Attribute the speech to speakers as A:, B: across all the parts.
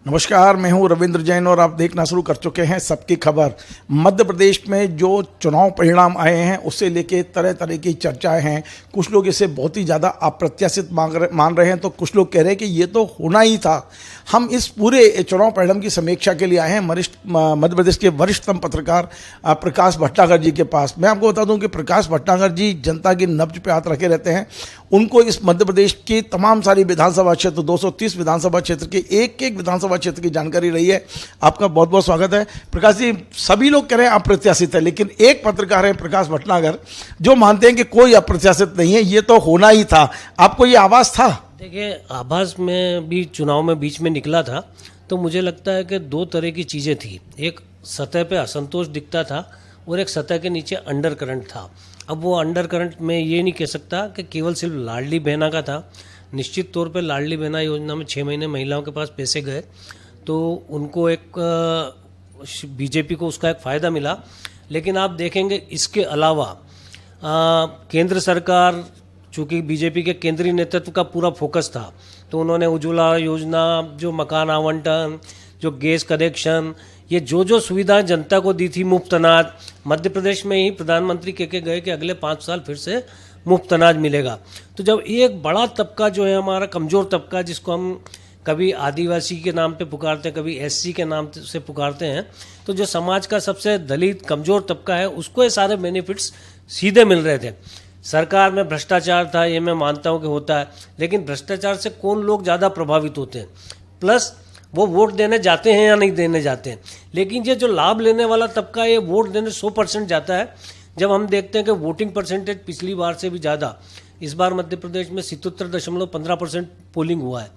A: नमस्कार, मैं हूं रविंद्र जैन और आप देखना शुरू कर चुके हैं सबकी खबर। मध्य प्रदेश में जो चुनाव परिणाम आए हैं उससे लेके तरह तरह की चर्चाएं हैं। कुछ लोग इसे बहुत ही ज़्यादा अप्रत्याशित मान रहे हैं, तो कुछ लोग कह रहे हैं कि ये तो होना ही था। हम इस पूरे चुनाव परिणाम की समीक्षा के लिए आए हैं मध्य प्रदेश के वरिष्ठतम पत्रकार प्रकाश भटनागर जी के पास। मैं आपको बता दूं कि प्रकाश भटनागर जी जनता की नब्ज पे हाथ रखे रहते हैं। उनको इस मध्य प्रदेश की तमाम सारी विधानसभा क्षेत्र 230 विधानसभा क्षेत्र के एक एक विधानसभा क्षेत्र की जानकारी रही है। आपका बहुत बहुत स्वागत है प्रकाश जी। सभी लोग कह रहे हैं अप्रत्याशित है, लेकिन एक पत्रकार है प्रकाश भटनागर जो मानते हैं कि कोई अप्रत्याशित नहीं है, ये तो होना ही था। आपको ये आवाज़ था?
B: देखिए, आभास में भी चुनाव में बीच में निकला था, तो मुझे लगता है कि दो तरह की चीज़ें थी। एक सतह पे असंतोष दिखता था और एक सतह के नीचे अंडर करंट था। अब वो अंडर करंट में ये नहीं कह सकता कि केवल सिर्फ लाडली बहना का था। निश्चित तौर पे लाडली बहना योजना में 6 महीने महिलाओं के पास पैसे गए, तो उनको एक बीजेपी को उसका एक फ़ायदा मिला। लेकिन आप देखेंगे इसके अलावा केंद्र सरकार, चूँकि बीजेपी के केंद्रीय नेतृत्व का पूरा फोकस था, तो उन्होंने उज्ज्वला योजना, जो मकान आवंटन, जो गैस कनेक्शन, ये जो सुविधाएं जनता को दी थी, मुफ्त अनाज, मध्य प्रदेश में ही प्रधानमंत्री कह के गए कि अगले 5 साल फिर से मुफ्त अनाज मिलेगा। तो जब एक बड़ा तबका जो है हमारा कमज़ोर तबका, जिसको हम कभी आदिवासी के नाम पे पुकारते हैं, कभी एससी के नाम से पुकारते हैं, तो जो समाज का सबसे दलित कमज़ोर तबका है उसको ये सारे बेनिफिट्स सीधे मिल रहे थे। सरकार में भ्रष्टाचार था, ये मैं मानता हूँ कि होता है, लेकिन भ्रष्टाचार से कौन लोग ज़्यादा प्रभावित होते हैं, प्लस वो वोट देने जाते हैं या नहीं देने जाते हैं। लेकिन ये जो लाभ लेने वाला तबका, ये वोट देने 100% जाता है। जब हम देखते हैं कि वोटिंग परसेंटेज पिछली बार से भी ज़्यादा, इस बार मध्य प्रदेश में 77.15% पोलिंग हुआ है,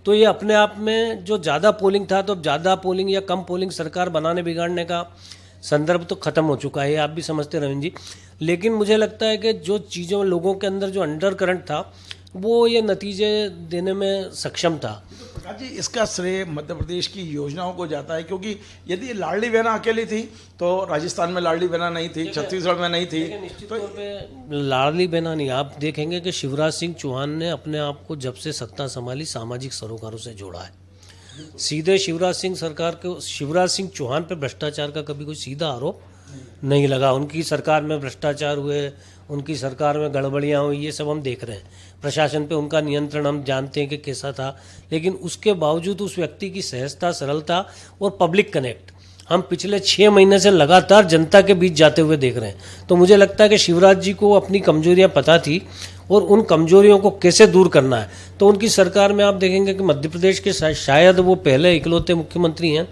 B: तो ये अपने आप में जो ज़्यादा पोलिंग था, तो अब ज़्यादा पोलिंग या कम पोलिंग सरकार बनाने बिगाड़ने का संदर्भ तो ख़त्म हो चुका है, आप भी समझते रविंद्र जी। लेकिन मुझे लगता है कि जो चीज़ों लोगों के अंदर जो अंडर करंट था, वो ये नतीजे देने में सक्षम था।
A: प्रकाश जी, इसका श्रेय मध्य प्रदेश की योजनाओं को जाता है, क्योंकि यदि लाडली बहना अकेली थी तो राजस्थान में लाडली बहना नहीं थी, छत्तीसगढ़ में नहीं थी।
B: निश्चित तौर पे लाडली बहना नहीं, आप देखेंगे कि शिवराज सिंह चौहान ने अपने आप को जब से सत्ता संभाली सामाजिक सरोकारों से जोड़ा है। सीधे शिवराज सिंह चौहान पे भ्रष्टाचार का कभी कोई सीधा आरोप नहीं लगा। उनकी सरकार में भ्रष्टाचार हुए, उनकी सरकार में गड़बड़ियाँ हुई, ये सब हम देख रहे हैं। प्रशासन पे उनका नियंत्रण हम जानते हैं कि कैसा था, लेकिन उसके बावजूद उस व्यक्ति की सहजता, सरलता और पब्लिक कनेक्ट हम पिछले 6 महीने से लगातार जनता के बीच जाते हुए देख रहे हैं। तो मुझे लगता है कि शिवराज जी को अपनी कमजोरियां पता थी और उन कमजोरियों को कैसे दूर करना है। तो उनकी सरकार में आप देखेंगे कि मध्य प्रदेश के शायद वो पहले इकलौते मुख्यमंत्री हैं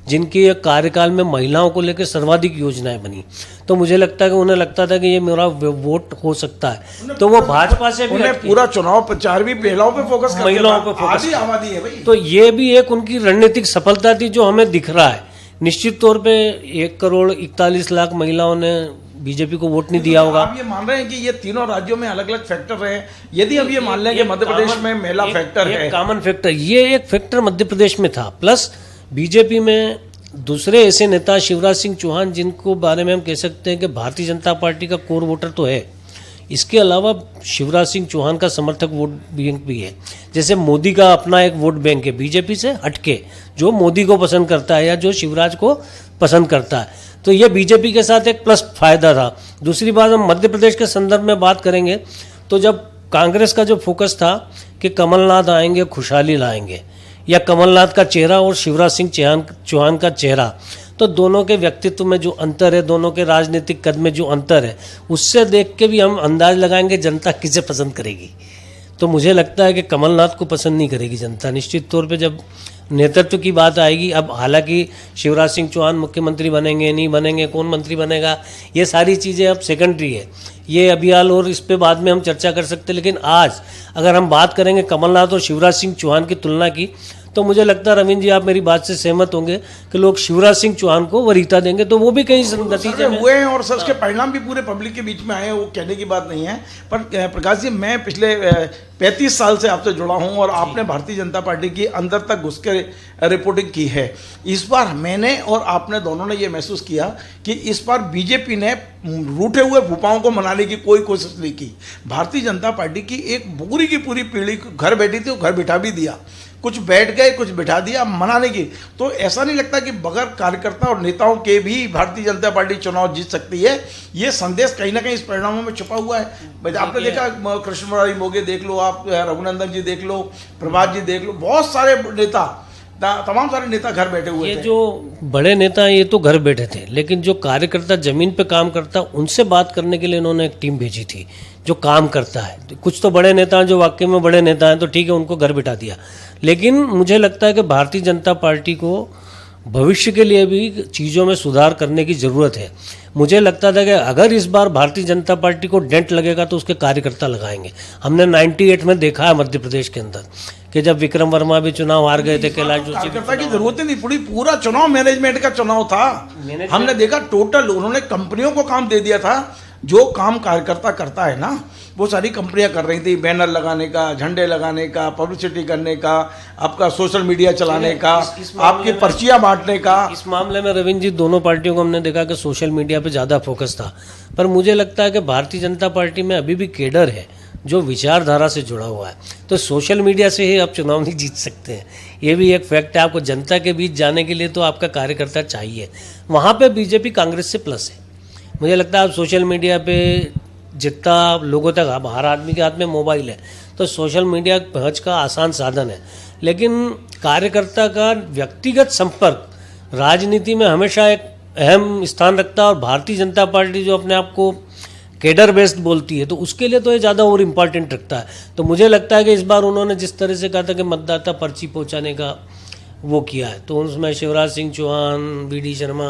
B: जिनके कार्यकाल में महिलाओं को लेकर सर्वाधिक योजनाएं बनी। तो मुझे लगता है कि उन्हें लगता था कि ये मेरा वोट हो सकता है, तो वो भाजपा से भी
A: पूरा चुनाव प्रचार भी महिलाओं पे फोकस,
B: महिलाओं पे फोकस,
A: आबादी है भाई।
B: तो ये भी एक उनकी रणनीतिक सफलता थी जो हमें दिख रहा है। निश्चित तौर पे 1,41,00,000 महिलाओं ने बीजेपी को वोट नहीं दिया होगा।
A: आप ये मान रहे हैं कि ये तीनों राज्यों में अलग अलग फैक्टर रहे? यदि हम ये मान लें कि मध्य प्रदेश में महिला फैक्टर है,
B: कॉमन फैक्टर, ये एक फैक्टर मध्य प्रदेश में था, प्लस बीजेपी में दूसरे ऐसे नेता शिवराज सिंह चौहान, जिनको बारे में हम कह सकते हैं कि भारतीय जनता पार्टी का कोर वोटर तो है, इसके अलावा शिवराज सिंह चौहान का समर्थक वोट बैंक भी है। जैसे मोदी का अपना एक वोट बैंक है बीजेपी से हटके, जो मोदी को पसंद करता है या जो शिवराज को पसंद करता है, तो ये बीजेपी के साथ एक प्लस फायदा था। दूसरी बात, हम मध्य प्रदेश के संदर्भ में बात करेंगे, तो जब कांग्रेस का जो फोकस था कि कमलनाथ आएंगे खुशहाली लाएंगे, या कमलनाथ का चेहरा और शिवराज सिंह चौहान का चेहरा, तो दोनों के व्यक्तित्व में जो अंतर है, दोनों के राजनीतिक कद में जो अंतर है, उससे देख के भी हम अंदाज लगाएंगे जनता किसे पसंद करेगी। तो मुझे लगता है कि कमलनाथ को पसंद नहीं करेगी जनता। निश्चित तौर पे जब नेतृत्व की बात आएगी, अब हालांकि शिवराज सिंह चौहान मुख्यमंत्री बनेंगे नहीं बनेंगे, कौन मंत्री बनेगा, ये सारी चीज़ें अब सेकेंडरी है, ये अभी हाल, और इस पे बाद में हम चर्चा कर सकते हैं। लेकिन आज अगर हम बात करेंगे कमलनाथ और शिवराज सिंह चौहान की तुलना की, तो मुझे लगता है रविंद्र जी आप मेरी बात से सहमत होंगे कि लोग शिवराज सिंह चौहान को वरीयता देंगे, तो वो भी कहीं नतीजे में
A: हुए हैं और सर उसके परिणाम भी पूरे पब्लिक के बीच में आए हैं, वो कहने की बात नहीं है। पर प्रकाश जी, मैं पिछले 35 साल से आपसे जुड़ा हूं और आपने भारतीय जनता पार्टी की अंदर तक घुस के रिपोर्टिंग की है। इस बार मैंने और आपने दोनों ने ये महसूस किया कि इस बार बीजेपी ने रूठे हुए भूपाओं को मनाने की कोई कोशिश नहीं की। भारतीय जनता पार्टी की एक पूरी की पूरी पीढ़ी घर बैठी थी, वो घर बिठा भी दिया। कुछ बैठ गए, कुछ बिठा दिया, मनाने की। तो ऐसा नहीं लगता कि बगैर कार्यकर्ता और नेताओं के भी भारतीय जनता पार्टी चुनाव जीत सकती है? ये संदेश कहीं ना कहीं इस परिणामों में छुपा हुआ है। आपने देखा कृष्ण मुरारी मोघे देख लो, आप रघुनंदन जी देख लो, प्रभात जी देख लो, बहुत सारे नेता, तमाम सारे नेता घर बैठे हुए
B: ये
A: थे।
B: जो बड़े नेता हैं ये तो घर बैठे थे, लेकिन जो कार्यकर्ता जमीन पे काम करता उनसे बात करने के लिए इन्होंने एक टीम भेजी थी जो काम करता है। कुछ तो बड़े नेता हैं जो वाकई में बड़े नेता हैं, तो ठीक है उनको घर बिठा दिया, लेकिन मुझे लगता है कि भारतीय जनता पार्टी को भविष्य के लिए भी चीज़ों में सुधार करने की ज़रूरत है। मुझे लगता था कि अगर इस बार भारतीय जनता पार्टी को डेंट लगेगा तो उसके कार्यकर्ता लगाएंगे। हमने 98 में देखा है मध्य प्रदेश के अंदर कि जब विक्रम वर्मा भी चुनाव हार गए थे, कैलाश जोशी भी
A: कार्यकर्ता की जरूरत ही नहीं, पूरा चुनाव मैनेजमेंट का चुनाव था। हमने देखा टोटल उन्होंने कंपनियों को काम दे दिया था। जो काम कार्यकर्ता करता है ना, वो सारी कंपनियां कर रही थी, बैनर लगाने का, झंडे लगाने का, पब्लिसिटी करने का, आपका सोशल मीडिया चलाने का, आपकी पर्चियां बांटने का।
B: इस मामले में रविंद्र जी दोनों पार्टियों को हमने देखा कि सोशल मीडिया पे ज़्यादा फोकस था, पर मुझे लगता है कि भारतीय जनता पार्टी में अभी भी केडर है जो विचारधारा से जुड़ा हुआ है, तो सोशल मीडिया से ही आप चुनाव नहीं जीत सकते हैं। ये भी एक फैक्ट है। आपको जनता के बीच जाने के लिए तो आपका कार्यकर्ता चाहिए। वहाँ पे बीजेपी कांग्रेस से प्लस है। मुझे लगता है आप सोशल मीडिया पे जितना लोगों तक, अब हर आदमी के हाथ में मोबाइल है, तो सोशल मीडिया पहुँच का आसान साधन है, लेकिन कार्यकर्ता का व्यक्तिगत संपर्क राजनीति में हमेशा एक अहम स्थान रखता है। और भारतीय जनता पार्टी जो अपने आप को केडर बेस्ड बोलती है, तो उसके लिए तो ये ज़्यादा और इम्पॉर्टेंट रखता है। तो मुझे लगता है कि इस बार उन्होंने जिस तरह से कहा था कि मतदाता पर्ची पहुंचाने का वो किया है, तो उसमें शिवराज सिंह चौहान, BD शर्मा,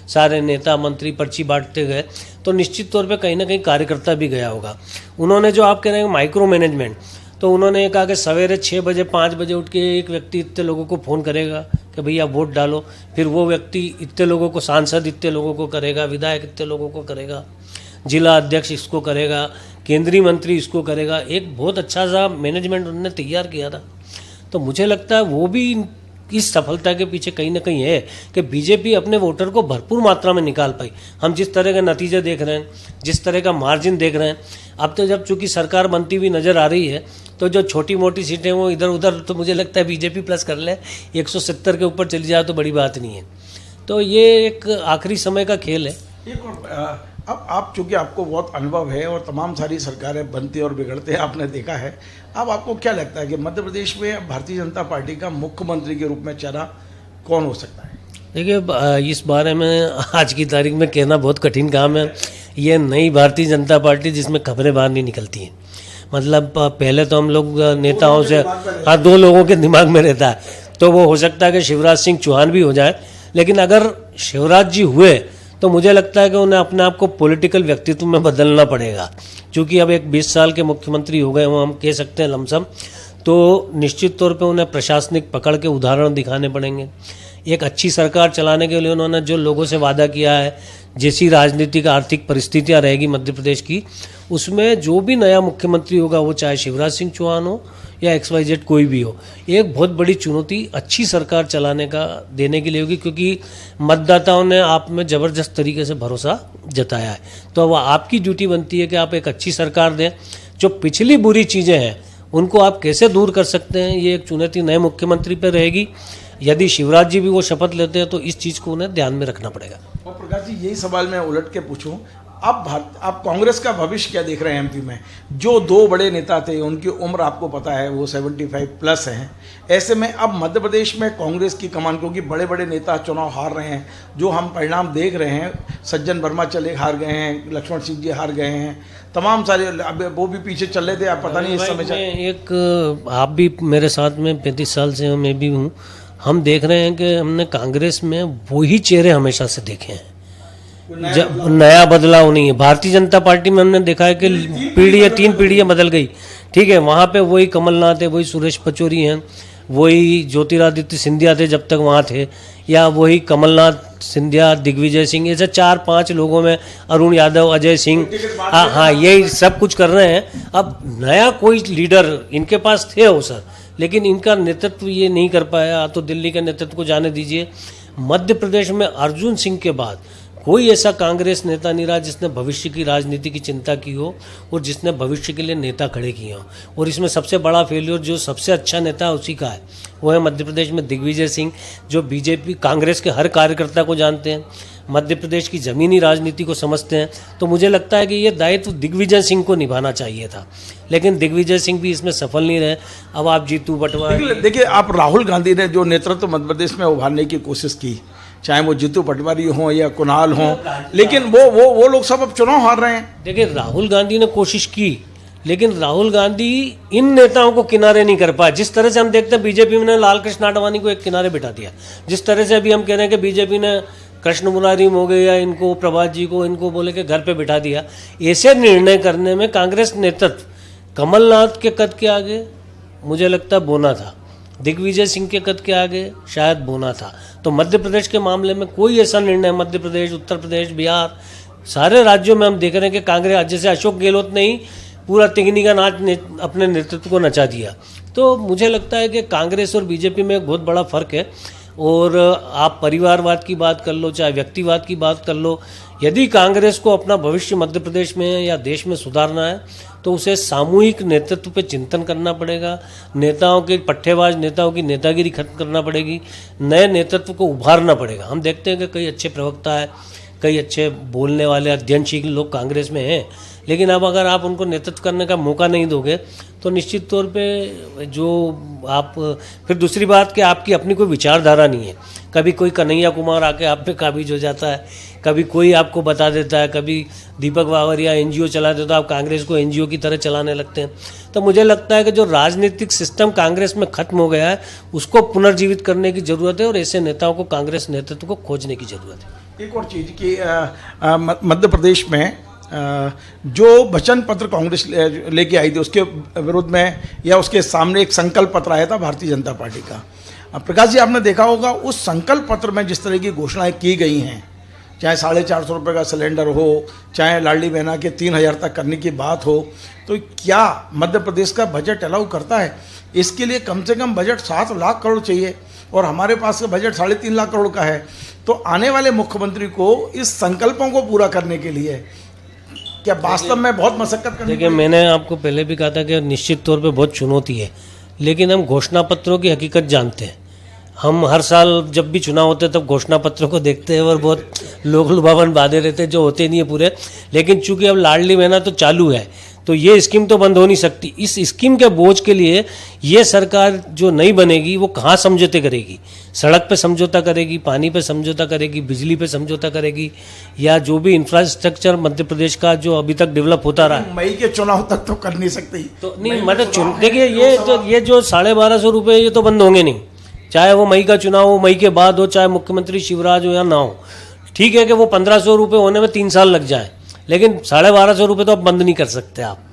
B: सारे नेता मंत्री पर्ची बांटते गए, तो निश्चित तौर पे कहीं ना कहीं कार्यकर्ता भी गया होगा। उन्होंने जो आप कह रहे हैं माइक्रो मैनेजमेंट, तो उन्होंने कहा कि सवेरे 6 बजे 5 बजे उठ के एक व्यक्ति इतने लोगों को फ़ोन करेगा कि भैया वोट डालो, फिर वो व्यक्ति इतने लोगों को, सांसद इतने लोगों को करेगा, विधायक इतने लोगों को करेगा, जिला अध्यक्ष इसको करेगा, केंद्रीय मंत्री इसको करेगा। एक बहुत अच्छा सा मैनेजमेंट उन्होंने तैयार किया था। तो मुझे लगता है वो भी इस सफलता के पीछे कहीं ना कहीं है कि बीजेपी अपने वोटर को भरपूर मात्रा में निकाल पाई। हम जिस तरह के नतीजे देख रहे हैं, जिस तरह का मार्जिन देख रहे हैं, अब तो जब चूंकि सरकार बनती हुई नज़र आ रही है, तो जो छोटी मोटी सीटें वो इधर उधर, तो मुझे लगता है बीजेपी प्लस कर ले, 170 के ऊपर चली जाए तो बड़ी बात नहीं है। तो ये एक आखिरी समय का खेल है।
A: एक और अब आप, चूंकि आपको बहुत अनुभव है और तमाम सारी सरकारें बनती और बिगड़ते आपने देखा है, अब आपको क्या लगता है कि मध्य प्रदेश में भारतीय जनता पार्टी का मुख्यमंत्री के रूप में चेहरा कौन हो सकता है?
B: देखिए, इस बारे में आज की तारीख में कहना बहुत कठिन काम है। ये नई भारतीय जनता पार्टी जिसमें खबरें बाहर नहीं निकलती हैं। मतलब पहले तो हम लोग नेताओं से, हाँ, 2 लोगों के दिमाग में रहता है, तो वो हो सकता है कि शिवराज सिंह चौहान भी हो जाए, लेकिन अगर शिवराज जी हुए तो मुझे लगता है कि उन्हें अपने आप को पॉलिटिकल व्यक्तित्व में बदलना पड़ेगा। क्योंकि अब एक 20 साल के मुख्यमंत्री हो गए, वो हम कह सकते हैं लमसम, तो निश्चित तौर पे उन्हें प्रशासनिक पकड़ के उदाहरण दिखाने पड़ेंगे। एक अच्छी सरकार चलाने के लिए उन्होंने जो लोगों से वादा किया है, जैसी राजनीतिक आर्थिक परिस्थितियां रहेगी मध्य प्रदेश की, उसमें जो भी नया मुख्यमंत्री होगा, वो चाहे शिवराज सिंह चौहान हो या XYZ कोई भी हो, एक बहुत बड़ी चुनौती अच्छी सरकार चलाने का देने के लिए होगी, क्योंकि मतदाताओं ने आप में ज़बरदस्त तरीके से भरोसा जताया है। तो अब आपकी ड्यूटी बनती है कि आप एक अच्छी सरकार दें। जो पिछली बुरी चीज़ें हैं उनको आप कैसे दूर कर सकते हैं, ये एक चुनौती नए मुख्यमंत्री पर रहेगी। यदि शिवराज जी भी वो शपथ लेते हैं तो इस चीज़ को उन्हें ध्यान में रखना पड़ेगा।
A: और प्रकाश जी, यही सवाल मैं उलट के पूछूं, आप कांग्रेस का भविष्य क्या देख रहे हैं MP में? जो 2 बड़े नेता थे उनकी उम्र आपको पता है, वो 75 प्लस हैं। ऐसे में अब मध्य प्रदेश में कांग्रेस की कमान, क्योंकि बड़े बड़े नेता चुनाव हार रहे हैं, जो हम परिणाम देख रहे हैं, सज्जन वर्मा चले हार गए हैं, लक्ष्मण सिंह जी हार गए हैं, तमाम सारे, अब वो भी पीछे चल रहे थे, आप पता नहीं इस समय
B: आप भी मेरे साथ में 35 साल से मैं भी हूँ, हम देख रहे हैं कि हमने कांग्रेस में वही चेहरे हमेशा से देखे हैं, नया बदलाव नहीं है। भारतीय जनता पार्टी में हमने देखा है कि 3 पीढ़ियाँ बदल गई, ठीक है, वहाँ पे वही कमलनाथ है, वही सुरेश पचौरी हैं, वही ज्योतिरादित्य सिंधिया थे जब तक वहाँ थे, या वही कमलनाथ, सिंधिया, दिग्विजय सिंह, ऐसे 4-5 लोगों में, अरुण यादव, अजय सिंह, हाँ, यही सब कुछ कर रहे हैं। अब नया कोई लीडर इनके पास थे अवसर, लेकिन इनका नेतृत्व ये नहीं कर पाया। तो दिल्ली के नेतृत्व को जाने दीजिए। मध्य प्रदेश में अर्जुन सिंह के बाद कोई ऐसा कांग्रेस नेता नहीं रहा जिसने भविष्य की राजनीति की चिंता की हो और जिसने भविष्य के लिए नेता खड़े किए हों। और इसमें सबसे बड़ा फेल्योर जो सबसे अच्छा नेता है उसी का है, वो है मध्य प्रदेश में दिग्विजय सिंह, जो बीजेपी कांग्रेस के हर कार्यकर्ता को जानते हैं, मध्य प्रदेश की ज़मीनी राजनीति को समझते हैं। तो मुझे लगता है कि ये दायित्व दिग्विजय सिंह को निभाना चाहिए था, लेकिन दिग्विजय सिंह भी इसमें सफल नहीं रहे। अब आप जीतू पटवारी,
A: देखिए आप राहुल गांधी ने जो नेतृत्व मध्य प्रदेश में उभारने की कोशिश की, चाहे वो जीतू पटवारी हों या कुणाल हों, लेकिन वो लोग सब अब चुनाव हार रहे हैं।
B: देखिए राहुल गांधी ने कोशिश की, लेकिन राहुल गांधी इन नेताओं को किनारे नहीं कर पाए। जिस तरह से हम देखते हैं बीजेपी ने लाल कृष्ण आडवाणी को एक किनारे बिठा दिया, जिस तरह से अभी हम कह रहे हैं कि बीजेपी ने कृष्ण मुरारी मोगे या इनको प्रभात जी को इनको बोले के घर पे बिठा दिया, ऐसे निर्णय करने में कांग्रेस नेतृत्व कमलनाथ के कद के आगे मुझे लगता है बोना था, दिग्विजय सिंह के कद के आगे शायद बोना था। तो मध्य प्रदेश के मामले में कोई ऐसा निर्णय, मध्य प्रदेश, उत्तर प्रदेश, बिहार, सारे राज्यों में हम देख रहे हैं कि कांग्रेस, जैसे अशोक गहलोत ने ही पूरा तिगनी का नाच अपने नेतृत्व को नचा दिया। तो मुझे लगता है कि कांग्रेस और बीजेपी में एक बहुत बड़ा फर्क है। और आप परिवारवाद की बात कर लो, चाहे व्यक्तिवाद की बात कर लो, यदि कांग्रेस को अपना भविष्य मध्य प्रदेश में या देश में सुधारना है तो उसे सामूहिक नेतृत्व पे चिंतन करना पड़ेगा। नेताओं के पट्टेबाज नेताओं की नेतागिरी खत्म करना पड़ेगी, नए नेतृत्व को उभारना पड़ेगा। हम देखते हैं कि कई अच्छे प्रवक्ता है, कई अच्छे बोलने वाले अध्ययनशील लोग कांग्रेस में हैं, लेकिन अब अगर आप उनको नेतृत्व करने का मौका नहीं दोगे तो निश्चित तौर पे जो आप, फिर दूसरी बात कि आपकी अपनी कोई विचारधारा नहीं है। कभी कोई कन्हैया कुमार आके आप पे काबिज हो जाता है, कभी कोई आपको बता देता है, कभी दीपक बावरिया एनजीओ चला देता है, आप कांग्रेस को एनजीओ की तरह चलाने लगते हैं। तो मुझे लगता है कि जो राजनीतिक सिस्टम कांग्रेस में खत्म हो गया है उसको पुनर्जीवित करने की ज़रूरत है और ऐसे नेताओं को कांग्रेस नेतृत्व को खोजने की ज़रूरत है।
A: एक और चीज़ कि मध्य प्रदेश में जो वचन पत्र कांग्रेस लेके आई थी उसके विरोध में या उसके सामने एक संकल्प पत्र आया था भारतीय जनता पार्टी का। प्रकाश जी, आपने देखा होगा उस संकल्प पत्र में जिस तरह की घोषणाएं की गई हैं, चाहे 450 रुपये का सिलेंडर हो, चाहे लाडली बहना के 3000 तक करने की बात हो, तो क्या मध्य प्रदेश का बजट अलाउ करता है? इसके लिए कम से कम बजट 7 लाख करोड़ चाहिए और हमारे पास का बजट 3.5 लाख करोड़ का है। तो आने वाले मुख्यमंत्री को इस संकल्पों को पूरा करने के लिए क्या वास्तव में बहुत मशक्कत करनी?
B: देखिए, मैंने आपको पहले भी कहा था कि निश्चित तौर पे बहुत चुनौती है, लेकिन हम घोषणा पत्रों की हकीकत जानते हैं। हम हर साल जब भी चुनाव होते हैं तब घोषणा पत्रों को देखते हैं और बहुत लोग लुभावन वादे रहते हैं जो होते नहीं है पूरे। लेकिन चूंकि अब लाडली बहना तो चालू है तो ये स्कीम तो बंद हो नहीं सकती। इस स्कीम के बोझ के लिए ये सरकार जो नहीं बनेगी वो कहाँ समझौते करेगी? सड़क पे समझौता करेगी, पानी पे समझौता करेगी, बिजली पे समझौता करेगी, या जो भी इंफ्रास्ट्रक्चर मध्य प्रदेश का जो अभी तक डेवलप होता रहा है।
A: मई के चुनाव तक तो कर नहीं सकती।
B: तो नहीं मतलब देखिए ये जो 1250 रुपये ये तो बंद होंगे नहीं, चाहे वो मई का चुनाव हो, मई के बाद हो, चाहे मुख्यमंत्री शिवराज हो या ना हो। ठीक है कि वो 1500 रुपये होने में 3 साल लग जाए, लेकिन 1250 रुपये तो आप बंद नहीं कर सकते आप।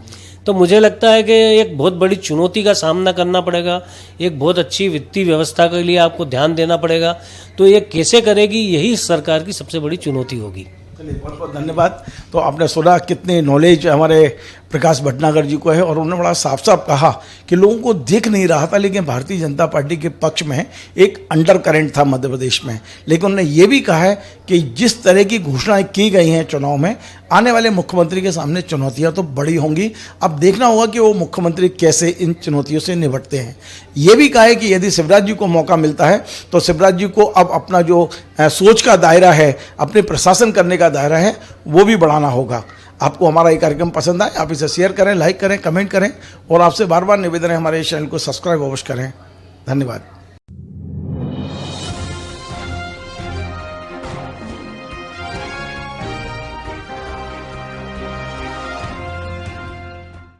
B: तो मुझे लगता है कि एक बहुत बड़ी चुनौती का सामना करना पड़ेगा, एक बहुत अच्छी वित्तीय व्यवस्था के लिए आपको ध्यान देना पड़ेगा। तो ये कैसे करेगी, यही सरकार की सबसे बड़ी चुनौती होगी।
A: चलिए, बहुत बहुत धन्यवाद। तो आपने सुना कितनी नॉलेज हमारे प्रकाश भटनागर जी को है और उन्होंने बड़ा साफ साफ कहा कि लोगों को दिख नहीं रहा था, लेकिन भारतीय जनता पार्टी के पक्ष में एक अंडर करंट था मध्य प्रदेश में। लेकिन उन्होंने ये भी कहा है कि जिस तरह की घोषणाएं की गई हैं चुनाव में, आने वाले मुख्यमंत्री के सामने चुनौतियां तो बड़ी होंगी। अब देखना होगा कि वो मुख्यमंत्री कैसे इन चुनौतियों से निपटते हैं। ये भी कहा है कि यदि शिवराज जी को मौका मिलता है तो शिवराज जी को अब अपना जो सोच का दायरा है, अपने प्रशासन करने का दायरा है, वो भी बढ़ाना होगा। आपको हमारा ये कार्यक्रम पसंद आए, आप इसे शेयर करें, लाइक करें, कमेंट करें और आपसे बार बार निवेदन है हमारे चैनल को सब्सक्राइब अवश्य करें। धन्यवाद।